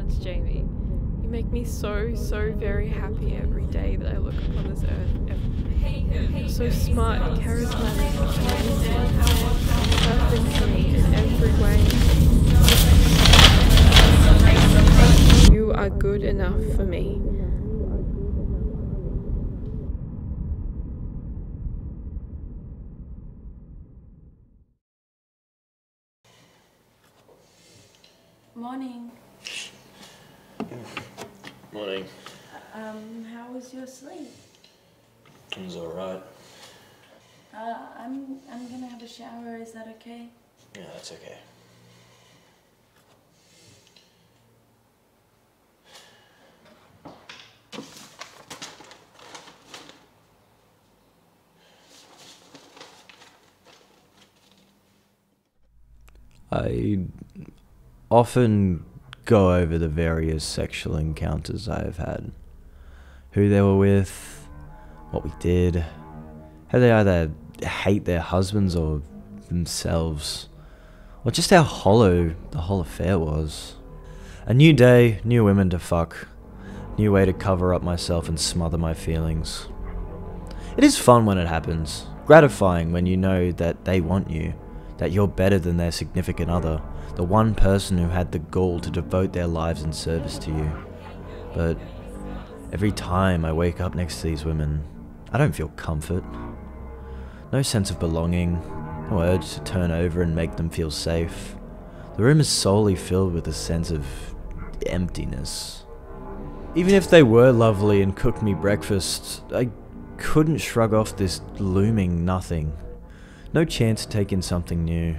much, Jamie. You make me so very happy every day that I look upon this earth. You're so smart and charismatic and perfect for me in every way. You are good enough for me. Morning. Morning. How was your sleep? It was alright. I'm gonna have a shower, is that okay? Yeah, that's okay. I often go over the various sexual encounters I have had. Who they were with, what we did, how they either hate their husbands or themselves, or just how hollow the whole affair was. A new day, new women to fuck, new way to cover up myself and smother my feelings. It is fun when it happens, gratifying when you know that they want you, that you're better than their significant other, the one person who had the gall to devote their lives in service to you. But every time I wake up next to these women, I don't feel comfort. No sense of belonging, no urge to turn over and make them feel safe. The room is solely filled with a sense of emptiness. Even if they were lovely and cooked me breakfast, I couldn't shrug off this looming nothing. No chance to take in something new.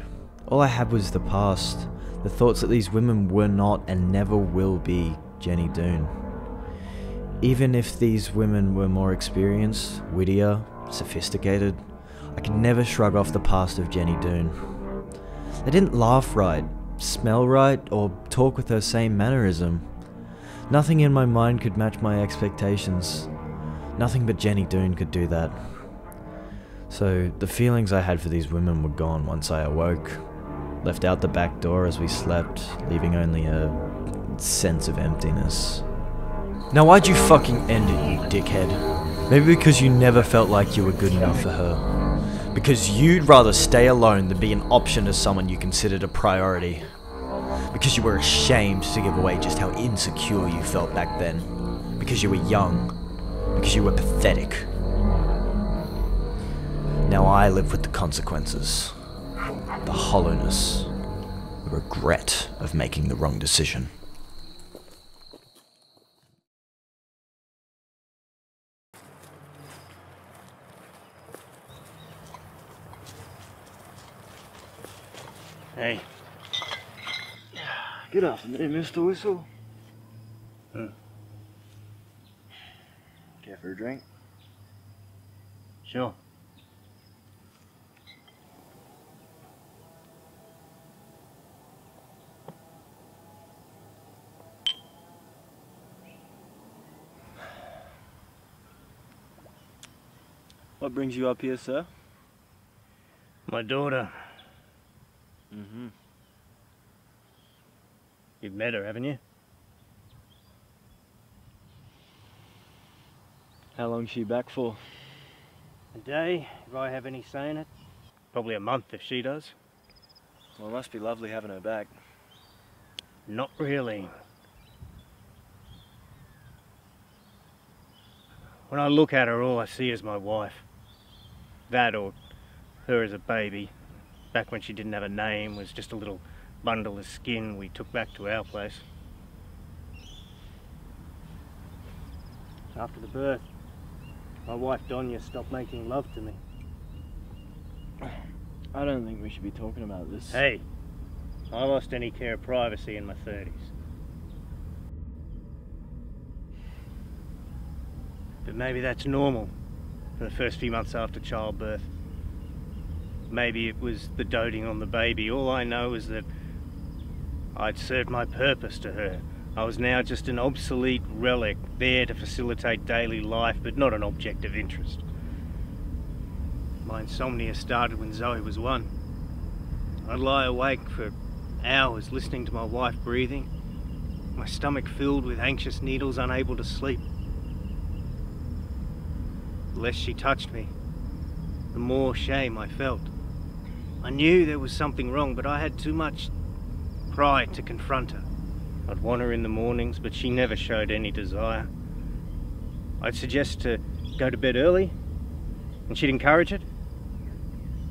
All I had was the past, the thoughts that these women were not and never will be Jenny Dunne. Even if these women were more experienced, wittier, sophisticated, I could never shrug off the past of Jenny Dunne. They didn't laugh right, smell right, or talk with her same mannerism. Nothing in my mind could match my expectations. Nothing but Jenny Dunne could do that. So the feelings I had for these women were gone once I awoke. Left out the back door as we slept, leaving only a sense of emptiness. Now why'd you fucking end it, you dickhead? Maybe because you never felt like you were good enough for her. Because you'd rather stay alone than be an option to someone you considered a priority. Because you were ashamed to give away just how insecure you felt back then. Because you were young. Because you were pathetic. Now I live with the consequences. The hollowness. The regret of making the wrong decision. Hey. Good afternoon, Mr. Whistle. Care for a drink? Sure. What brings you up here, sir? My daughter. Mm-hmm. You've met her, haven't you? How long's she back for? A day, if I have any say in it. Probably a month if she does. Well, it must be lovely having her back. Not really. When I look at her, all I see is my wife. That or her as a baby. Back when she didn't have a name, was just a little bundle of skin we took back to our place. After the birth, my wife Dunne stopped making love to me. I don't think we should be talking about this. Hey, I lost any care of privacy in my 30s. But maybe that's normal for the first few months after childbirth. Maybe it was the doting on the baby. All I know is that I'd served my purpose to her. I was now just an obsolete relic, there to facilitate daily life, but not an object of interest. My insomnia started when Zoe was 1. I'd lie awake for hours listening to my wife breathing, my stomach filled with anxious needles, unable to sleep. The less she touched me, the more shame I felt. I knew there was something wrong, but I had too much pride to confront her. I'd want her in the mornings, but she never showed any desire. I'd suggest to go to bed early, and she'd encourage it,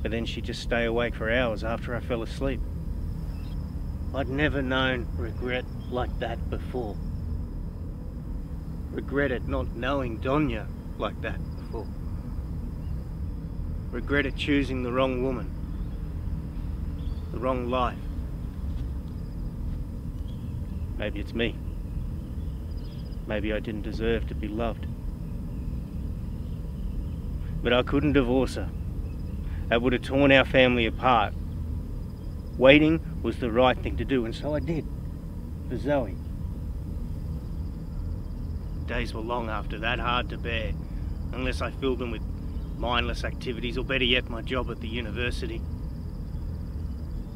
but then she'd just stay awake for hours after I fell asleep. I'd never known regret like that before. Regret at not knowing Dunne like that before. Regret at choosing the wrong woman, the wrong life. Maybe it's me. Maybe I didn't deserve to be loved. But I couldn't divorce her. That would have torn our family apart. Waiting was the right thing to do, and so I did. For Zoe. Days were long after that, hard to bear, unless I filled them with mindless activities, or better yet, my job at the university.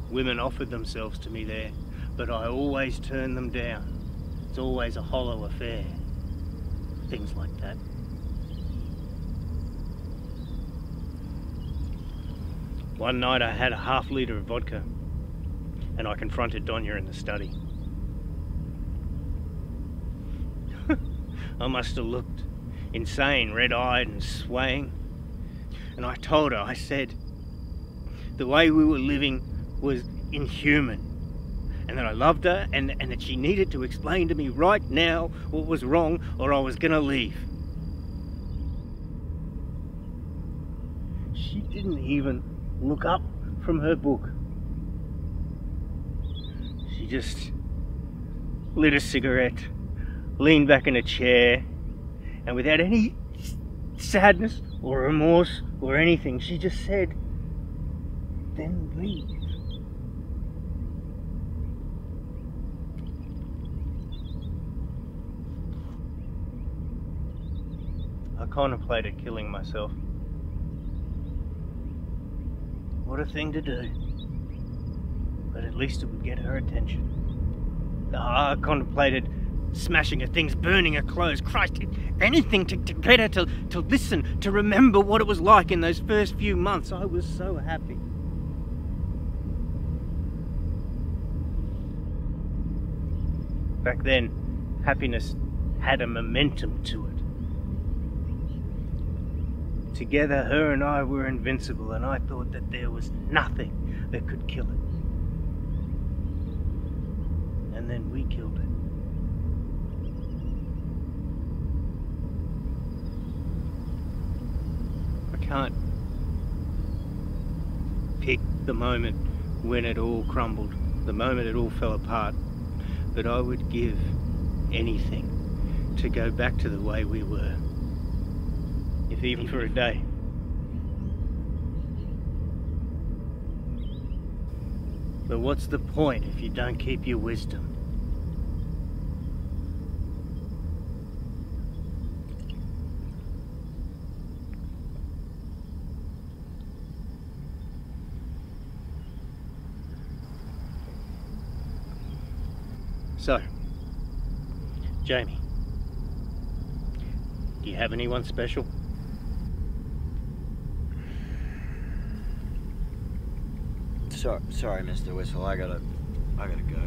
Women offered themselves to me there, but I always turned them down. It's always a hollow affair. Things like that. One night I had a half-litre of vodka, and I confronted Dunne in the study. I must have looked insane, red-eyed and swaying. And I told her, I said, the way we were living was inhuman. And that I loved her, and that she needed to explain to me right now what was wrong, or I was gonna leave. She didn't even look up from her book. She just lit a cigarette, leaned back in a chair, and without any sadness or remorse or anything, she just said, "Then leave." I contemplated killing myself. What a thing to do. But at least it would get her attention. I contemplated smashing her things, burning her clothes, Christ, anything to get her to listen, to remember what it was like in those first few months. I was so happy. Back then, happiness had a momentum to it. Together, her and I were invincible, and I thought that there was nothing that could kill it. And then we killed it. I can't pick the moment when it all crumbled, the moment it all fell apart, but I would give anything to go back to the way we were. If even for a day. But what's the point if you don't keep your wisdom? So, Jamie, do you have anyone special? Sorry, Mr. Whistle. I gotta go.